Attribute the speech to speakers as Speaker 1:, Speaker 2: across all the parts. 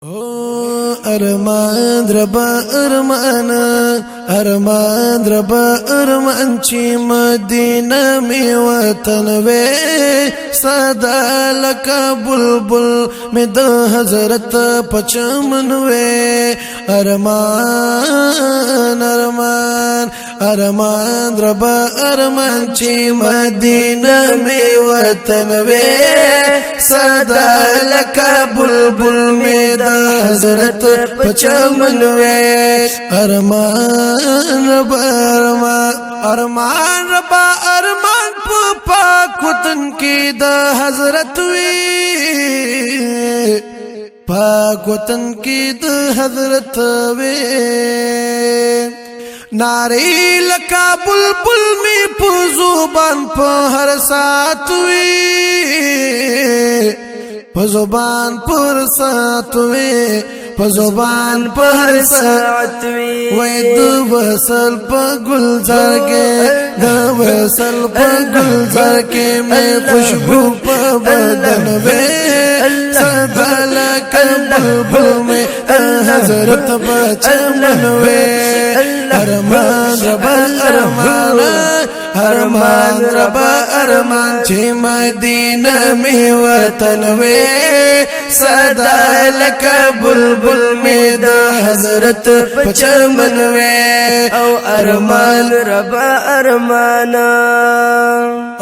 Speaker 1: ارمان ربا ارمان ربا ارمان چی مدینہ می وطن وے صدا لکا بلبل می د حضرت پچمن وے ارمان ارمان ارمان ربا ارمان چی مدینہ می وطن وے صدا لکا بلبل می د حضرت پچمن وے ارمان ربا ارمان ربا ارمان پاک وطن کی د حضرت وی پاک وطن کی د حضرت وی ناری لکا بلبل می پزوبان په هر سات وی پزوبان پر سات وی پزوبان پر سات وی وې د وصل په گلزار کې د وصل په گلزار کې مې خوشبو په بدن وې صدا لک بلبل مې حضرت بچمن وې ارمان ربا ارمان ربا ارمان چی مدینہ می وطن وے صدا لکا بلبل می دا حضرت پچمن وے او ارمان ربا ارمان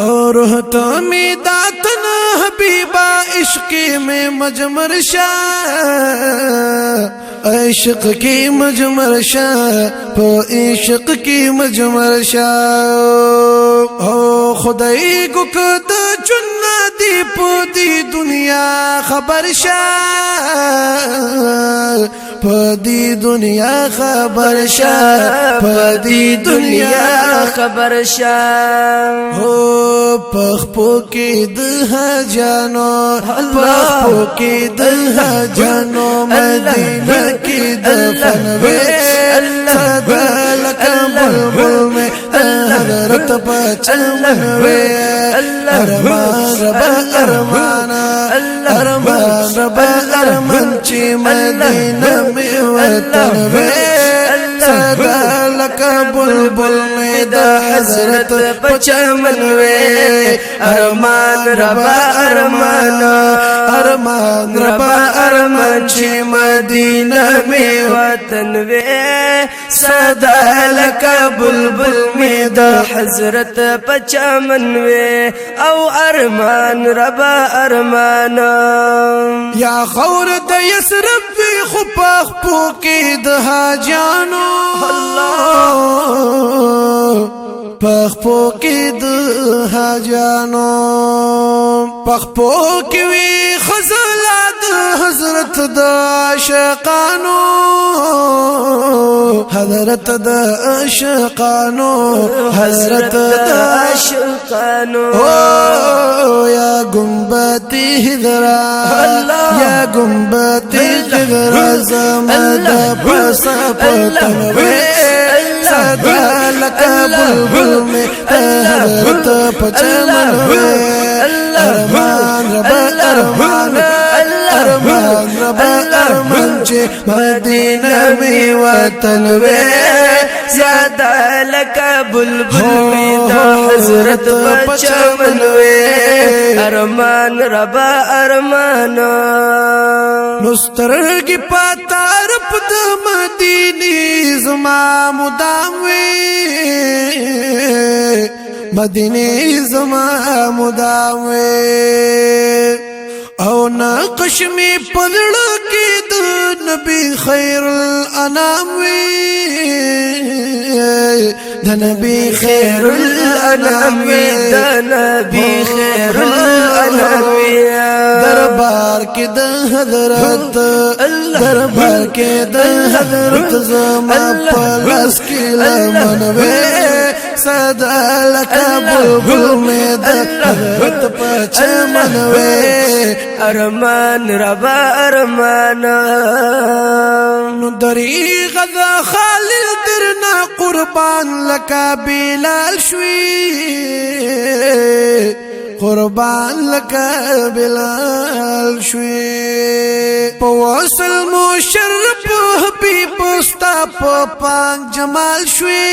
Speaker 1: اور روح تو می داتن حبیبا عشق میں مجمر شاہ عشق کی مجمر شاہ پا عشق کی مجمر شاہ او خدای کو کد چننا دی پا دی دنیا خبر شاہ پا دی دنیا خبر شاہ پا دی دنیا خبر شاہ ہو پخپو کی دہا جانو پخپو کی دہا جانو مدینہ کی دفن وے صدا لکا بلبل میں حضرت پچمن وے ارمان ربا ارمان ربا ارمان چی مدینہ میں وطن وے صدا لکا بلبل میں دا حضرت پچمن وے ارمان ربا ارمان ربا ارمان چی مدینہ میں وطن وے صدا لکا بلبل میں دا حضرت پچمن وے او ارمان ربا ارمان یا خور د یسرب وی خپاخ پوکی دها جانو پخ پوکی دها جانو پخ پوکی وی خزلات حضرت د عاشقانو حضرت د عاشقانو حضرت د عاشقانو یا گنبتی حضرا یا گنبتی حضرا زمد پسا پتنوے صدا لکا بلبل میں حضرت پچمن وے ارمان ربا ارمان ربا ارمان چی مدینہ می وطن وے زیادہ لکا بلبل میں دا حضرت پچمن وے ارمان ربا ارمان نسترگی پاتا رب دا مدینی زما مدام وے مدینی زما مدام وے او نقش می پدړ کې د نبی خیر الانام وی د نبی خیر الانام وی د نبی خیر الانام وی دربار کې د حضرت دربار کې د حضرت زما پلاس کې لمن وی صدا لکا بلبل میں دا حضرت پچمن وے ارمان ربا ارمان نو دریغ دا خالل درنا قربان لکا بلال شوی قربان لکه بلال شوي په وصل مشرف حبیب ستا په پاک جمال شوي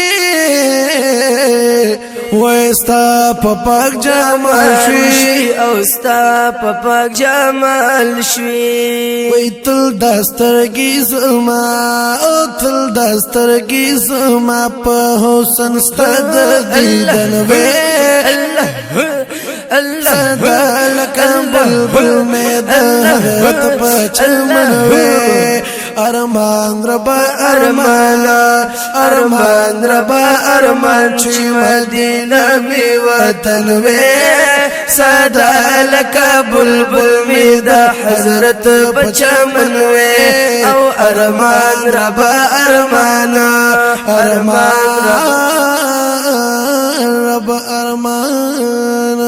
Speaker 1: وستا په پاک جمال شوي
Speaker 2: او ستا په پاک جمال شوي
Speaker 1: وی تل دسترګي زما او تل دسترګي زما په حسن ستد دیدن وی الله لکه بلبل میں دهت پچمن وی ارمان ربا ارمانا ارمان ربا ارمان چی مدینہ می وطن وی سادا لکا بلبل می دا حضرت بچمن وی او ارمان ربا ارمانا ارمان ربا ارمان